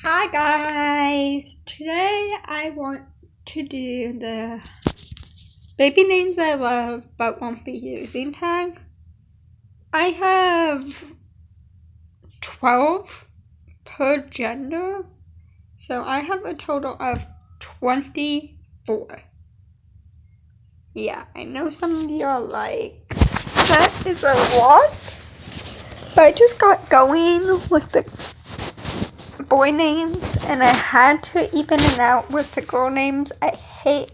Hi guys! Today I want to do the baby names I love but won't be using tag. I have 12 per gender, so I have a total of 24. Yeah, I know some of you are like, that is a lot, but I just got going with the boy names and I had to even it out with the girl names. I hate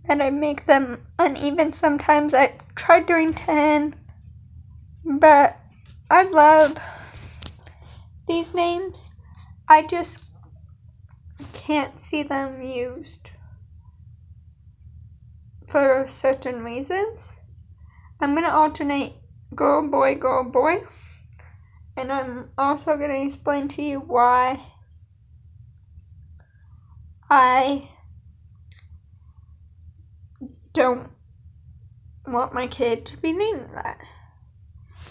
that I make them uneven sometimes. I tried doing 10, but I love these names. I just can't see them used for certain reasons. I'm going to alternate girl, boy, and I'm also going to explain to you why I don't want my kid to be named that.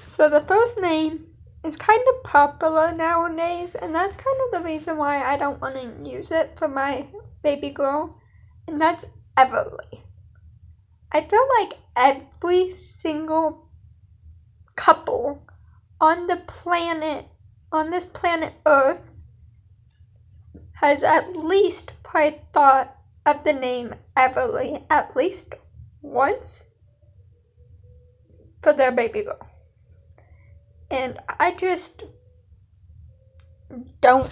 So the first name is kind of popular nowadays, and that's kind of the reason why I don't want to use it for my baby girl, and that's Everly. I feel like every single couple on this planet Earth, has at least probably thought of the name Everly at least once for their baby girl. And I just don't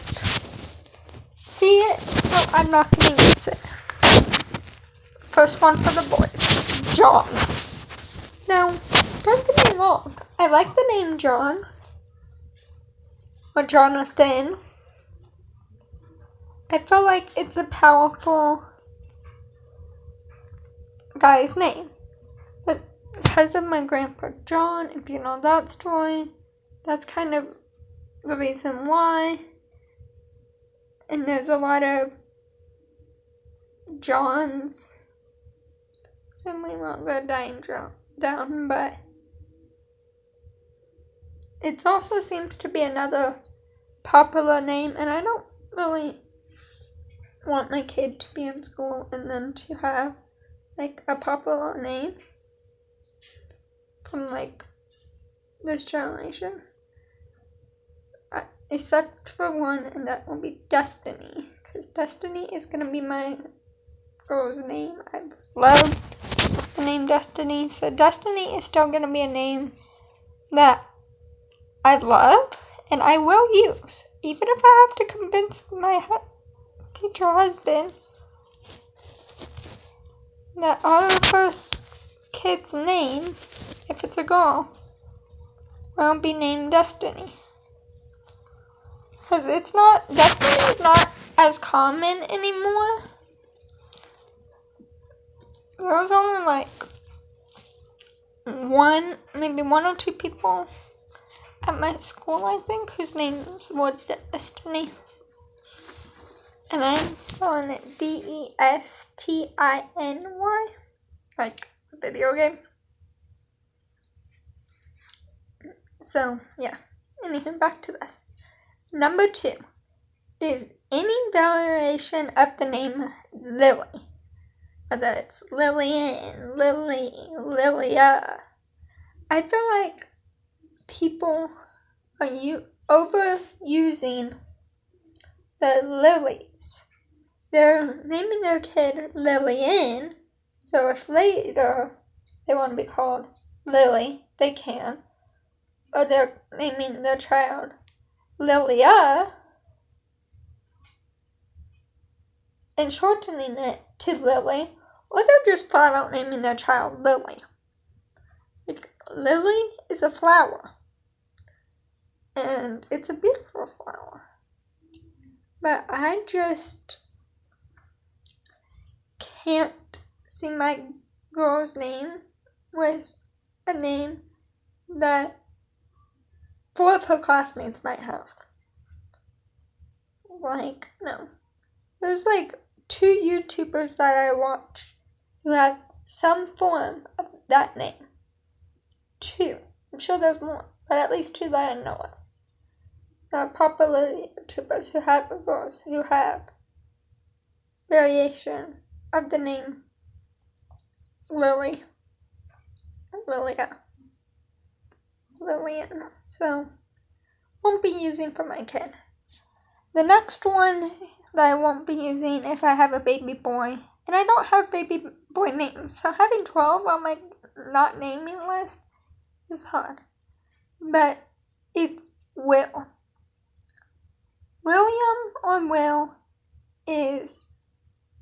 see it, so I'm not going to use it. First one for the boys, John. Now, don't get me wrong, I like the name John, or Jonathan. I feel like it's a powerful guy's name. But because of my grandpa John, if you know that story, that's kind of the reason why. And there's a lot of Johns. Family won't go dying down, but it also seems to be another popular name, and I don't really want my kid to be in school and them to have like a popular name from like this generation. Except for one, and that will be Destiny, because Destiny is going to be my girl's name. I've loved the name Destiny, so Destiny is still going to be a name that I love and I will use, even if I have to convince my teacher husband that our first kid's name, if it's a girl, will be named Destiny. Because Destiny is not as common anymore. There was only like maybe one or two people at my school, I think, whose names were Destiny. And I'm spelling it Destiny, like a video game. So, yeah. Anyway, back to this. Number 2 is any variation of the name Lily. Whether it's Lillian, Lily, Lilia. I feel like people are overusing the Lilies. They're naming their kid Lillian, so if later they want to be called Lily, they can. Or they're naming their child Lilia and shortening it to Lily, or they're just flat out naming their child Lily. Like, Lily is a flower, and it's a beautiful flower. But I just can't see my girl's name with a name that 4 of her classmates might have. Like, no. There's like 2 YouTubers that I watch who have some form of that name. 2. I'm sure there's more, but at least 2 that I know of. popular YouTubers who have girls who have variation of the name Lillian. So, won't be using for my kid. The next one that I won't be using if I have a baby boy, and I don't have baby boy names, so having 12 on my not naming list is hard. But it's Will. William or Will is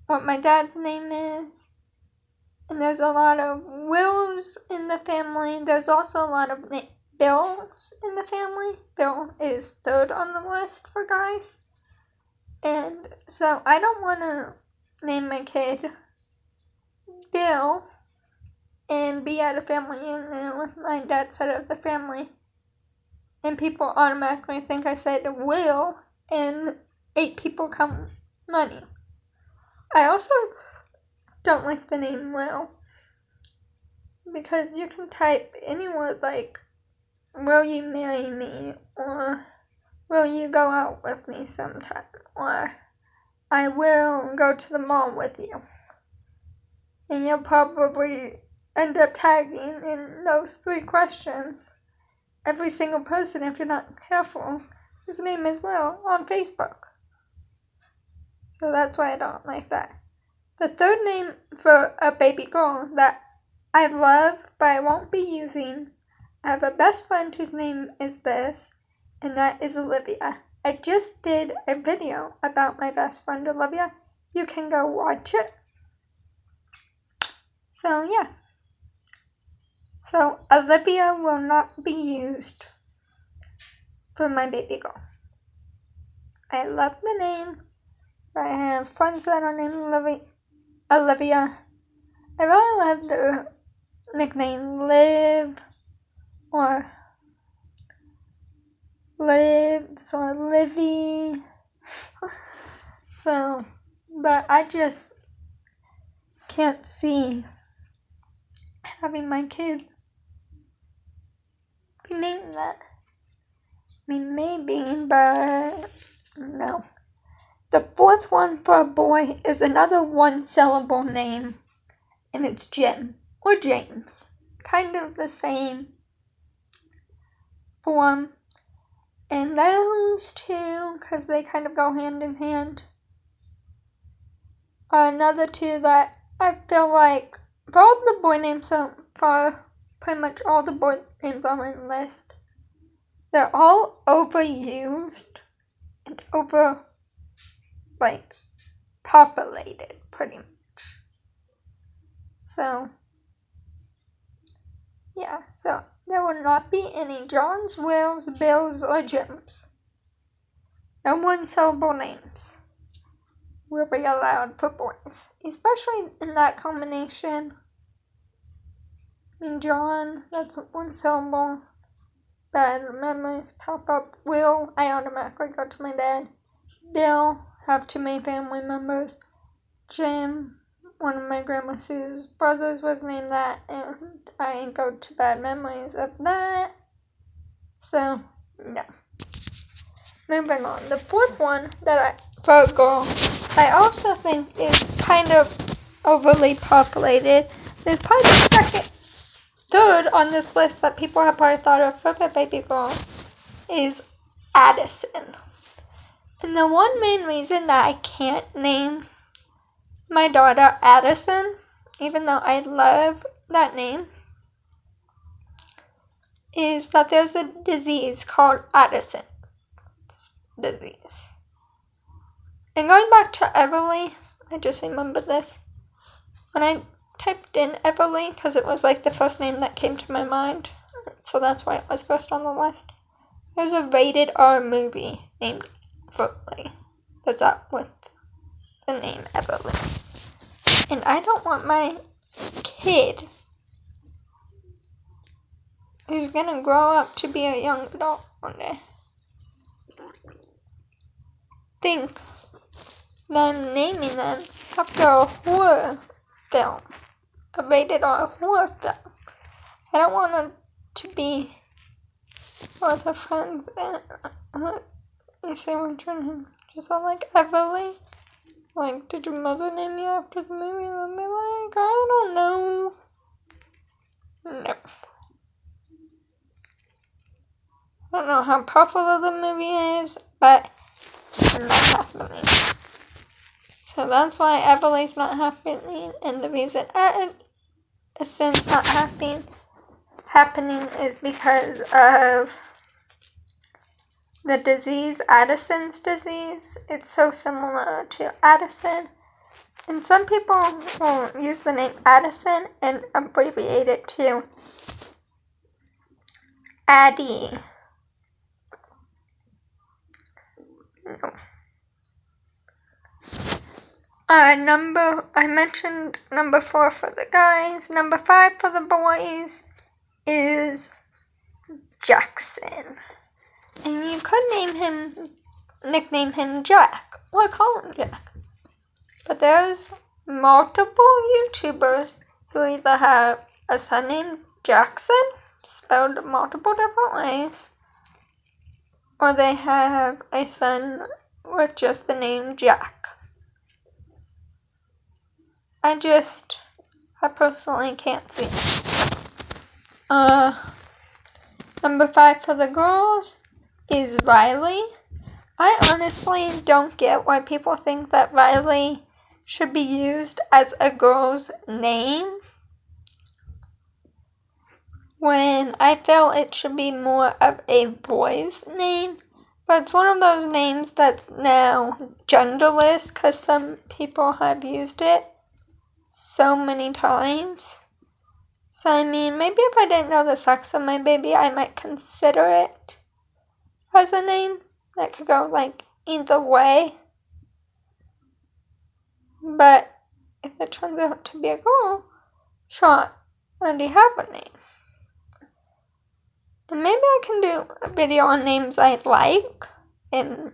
what my dad's name is. And there's a lot of Wills in the family. There's also a lot of Bills in the family. Bill is third on the list for guys. And so I don't want to name my kid Bill and be at a family reunion with my dad's side of the family. And people automatically think I said Will and 8 people come money. I also don't like the name Will because you can type any word like, will you marry me, or will you go out with me sometime, or I will go to the mall with you. And you'll probably end up tagging in those 3 questions every single person, if you're not careful, whose name is Will on Facebook. So that's why I don't like that. The third name for a baby girl that I love but I won't be using, I have a best friend whose name is this, and that is Olivia. I just did a video about my best friend Olivia. You can go watch it. So yeah. So Olivia will not be used for my baby girl. I love the name, but I have friends that are named Olivia. I really love the nickname Liv, or Livs, or Livy. So, but I just can't see having my kid be named that. I mean, maybe, but no. The fourth one for a boy is another 1-syllable name, and it's Jim or James. Kind of the same form. And those two, because they kind of go hand in hand, are another 2 that I feel like, for all the boy names so far, pretty much all the boy names on my list, they're all overused and populated, pretty much. So, yeah, so there will not be any Johns, Wills, Bills, or Jims. No 1-syllable names will be allowed for boys, especially in that combination. I mean, John, that's 1-syllable. Bad memories pop up. Will, I automatically go to my dad. Bill, have too many family members. Jim, one of my grandma's brothers was named that, and I go to bad memories of that. So, no. Moving on. The fourth one for a girl, I also think is kind of overly populated. There's probably the third on this list that people have probably thought of for their baby girl is Addison. And the one main reason that I can't name my daughter Addison, even though I love that name, is that there's a disease called Addison's disease. And going back to Everly, I just remembered this. When I typed in Everly, because it was like the first name that came to my mind, so that's why it was first on the list. There's a rated R movie named Everly that's up with the name Everly. And I don't want my kid, who's gonna grow up to be a young adult one day, think that I'm naming them after a horror film, a rated R horror film. I don't want her to be with her friends and You say which one? Just sound like Everly. Like, did your mother name you after the movie? I'll be like, I don't know. No. I don't know how popular the movie is, but it's not happening. So that's why Everly's not happening, and the reason Addison's not happening is because of the disease, Addison's disease. It's so similar to Addison. And some people will use the name Addison and abbreviate it to Addie. No. I mentioned number 4 for the guys. Number 5 for the boys is Jackson. And you could nickname him Jack, or call him Jack. But there's multiple YouTubers who either have a son named Jackson, spelled multiple different ways, or they have a son with just the name Jack. I personally can't see it. Number 5 for the girls is Riley. I honestly don't get why people think that Riley should be used as a girl's name, when I feel it should be more of a boy's name. But it's one of those names that's now genderless, because some people have used it so many times. So I mean, maybe if I didn't know the sex of my baby, I might consider it as a name that could go like either way. But if it turns out to be a girl, sure, I already have a name. And maybe I can do a video on names I like and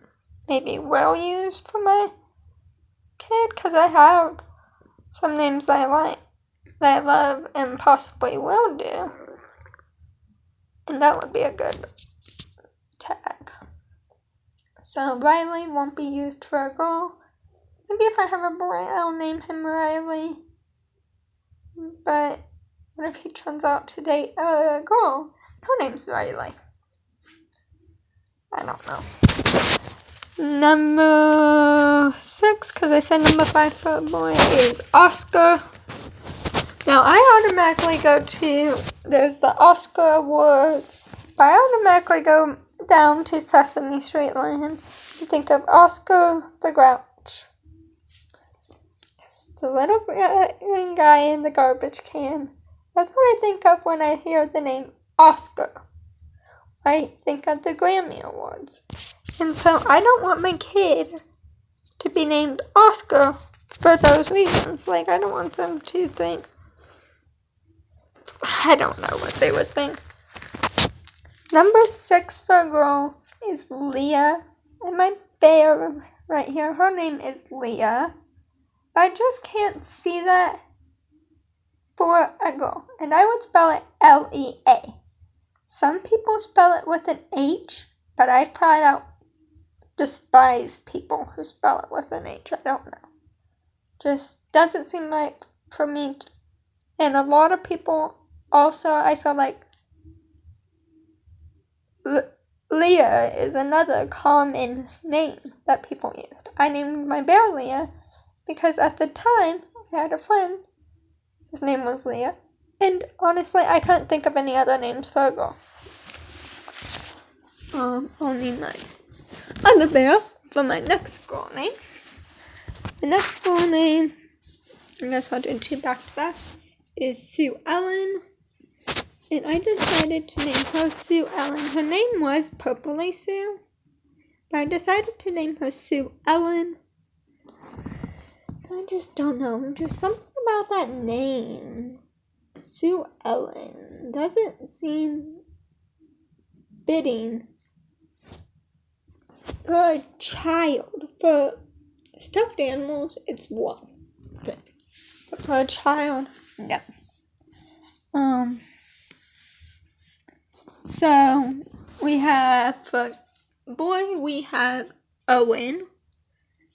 maybe will use for my kid, because I have some names that I like, that I love, and possibly will do. And that would be a good tag. So Riley won't be used for a girl. Maybe if I have a boy, I'll name him Riley. But what if he turns out to date a girl? Her name's Riley. I don't know. Number 6, because I said number 5 for a boy, is Oscar. Now, I automatically go to, there's the Oscar Awards, but I automatically go down to Sesame Street Line and think of Oscar the Grouch. It's the little green guy in the garbage can. That's what I think of when I hear the name Oscar. I think of the Grammy Awards. And so I don't want my kid to be named Oscar for those reasons. Like, I don't want them to think, I don't know what they would think. Number 6 for a girl is Leah. And my bear right here, her name is Leah. I just can't see that for a girl. And I would spell it Lea. Some people spell it with an H, but I flat out despise people who spell it with an H. I don't know. Just doesn't seem like for me. And a lot of people also, I feel like Leah is another common name that people used. I named my bear Leah because at the time I had a friend whose name was Leah. And honestly, I couldn't think of any other names for a girl. I'll name my other bear for my next girl name. The next girl name, I guess I'll do 2 back to back, is Sue Ellen. And I decided to name her Sue Ellen. Her name was Purpley Sue, but I decided to name her Sue Ellen. I just don't know. Just something about that name. Sue Ellen doesn't seem fitting for a child. For stuffed animals, it's one. But for a child, no. So we have for boy, we have Owen.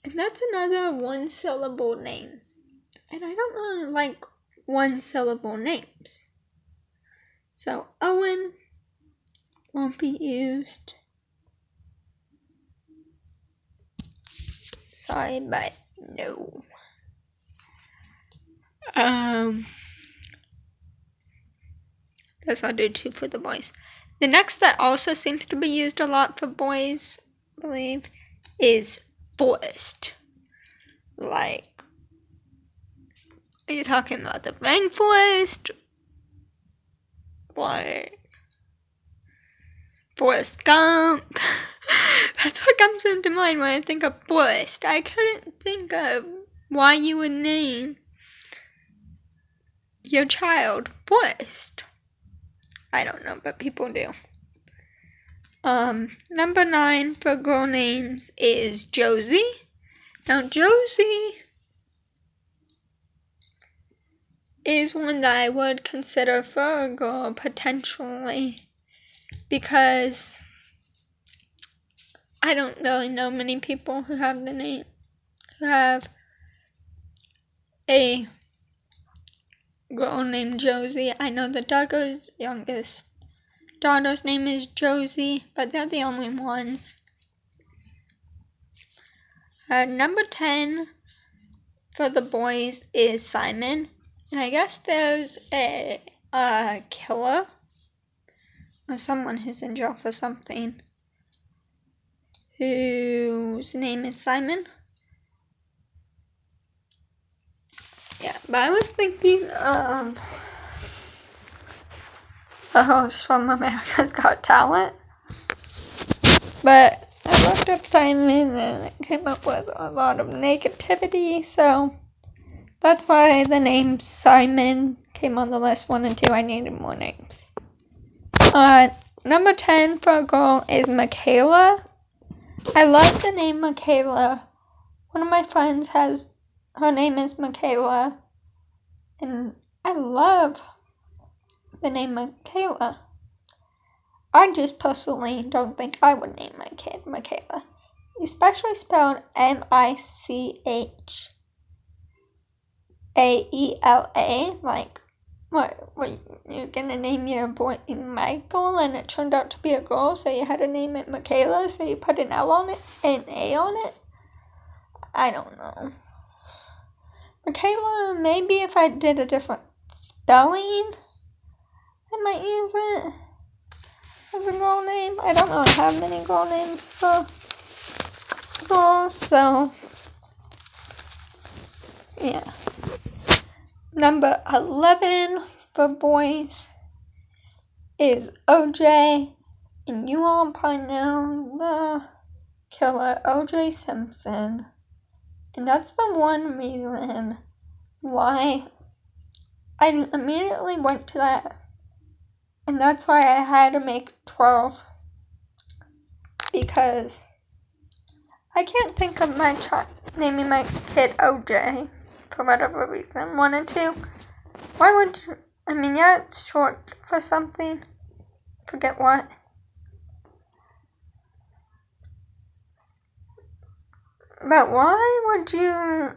And that's another one-syllable name. And I don't really like one-syllable names. So Owen won't be used. Sorry, but no. Guess I'll do 2 for the boys. The next that also seems to be used a lot for boys, I believe, is forest. Like, are you talking about the rainforest? Like, Forrest Gump? That's what comes into mind when I think of forest. I couldn't think of why you would name your child Forrest. I don't know, but people do. Number 9 for girl names is Josie. Now, Josie is one that I would consider for a girl potentially, because I don't really know many people who have the name, who have a girl named Josie. I know that Doug's youngest daughter's name is Josie, but they're the only ones. Number 10 for the boys is Simon. And I guess there's a killer or someone who's in jail for something whose name is Simon. Yeah, but I was thinking of a host from America's Got Talent. But I looked up Simon and it came up with a lot of negativity, so that's why the name Simon came on the list 1 and 2. I needed more names. Number 10 for a girl is Michaela. I love the name Michaela. One of my friends her name is Michaela, and I love the name Michaela. I just personally don't think I would name my kid Michaela, especially spelled Michaela. Like, what you're gonna name your boy Michael, and it turned out to be a girl, so you had to name it Michaela, so you put an L on it, an A on it? I don't know. Michaela, maybe if I did a different spelling, I might use it as a girl name. I don't really have many girl names for girls, so yeah. Number 11 for boys is OJ, and you all probably know the killer OJ Simpson, and that's the one reason why I immediately went to that, and that's why I had to make 12, because I can't think of my naming my kid OJ for whatever reason. 1 and 2. Why would you? I mean, yeah, it's short for something. Forget what. But why would you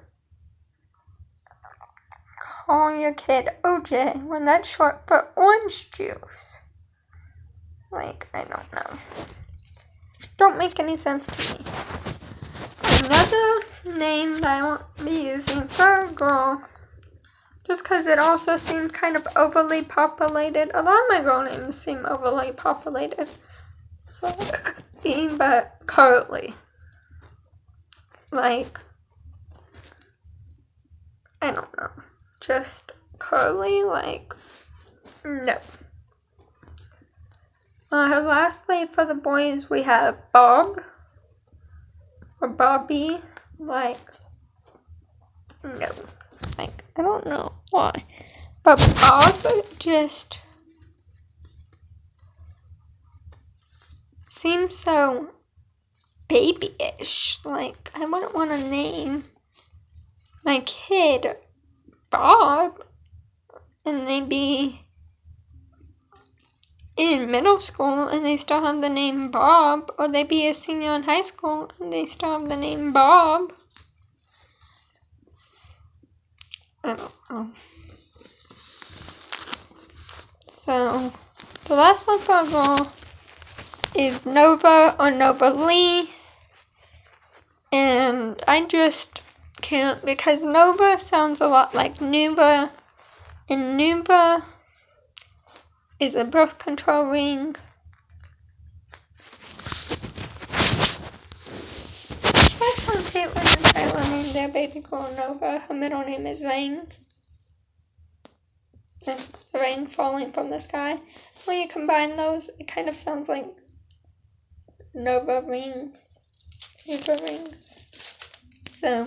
call your kid OJ when that's short for orange juice? Like, I don't know. Don't make any sense to me. Another name that I won't be using for a girl, just because it also seems kind of overly populated. A lot of my girl names seem overly populated. So, but Carly. Like, I don't know. Just Carly, like, no. Lastly, for the boys, we have Bob. Or Bobby. Like, no. Like, I don't know why. But Bob just seems so babyish. Like, I wouldn't want to name my kid Bob and they be in middle school and they still have the name Bob, or they be a senior in high school and they still have the name Bob. I don't know. So, the last one for a girl is Nova or Nova Lee. And I just can't, because Nova sounds a lot like Nuva, and Nuva is a birth control ring. That's when Caitlyn and Tyler named their baby girl Nova. Her middle name is Rain. And the rain falling from the sky. When you combine those, it kind of sounds like Nova Ring. Nova Ring. So,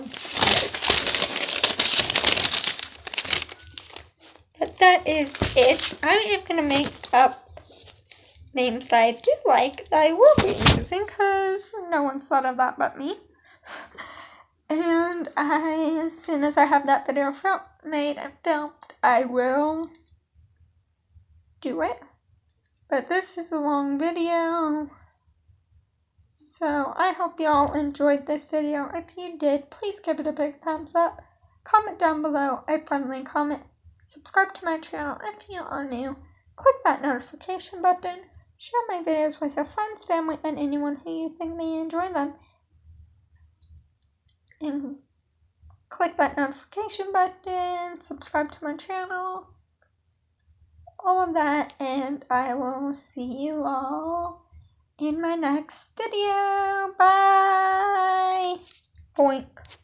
but that is it. I am going to make up names that I do like that I will be using, because no one's thought of that but me. And as soon as I have that video made and filmed, I will do it. But this is a long video, so I hope y'all enjoyed this video. If you did, please give it a big thumbs up. Comment down below a friendly comment. Subscribe to my channel if you are new. Click that notification button. Share my videos with your friends, family, and anyone who you think may enjoy them. And click that notification button. Subscribe to my channel. All of that. And I will see you all in my next video. Bye. Boink.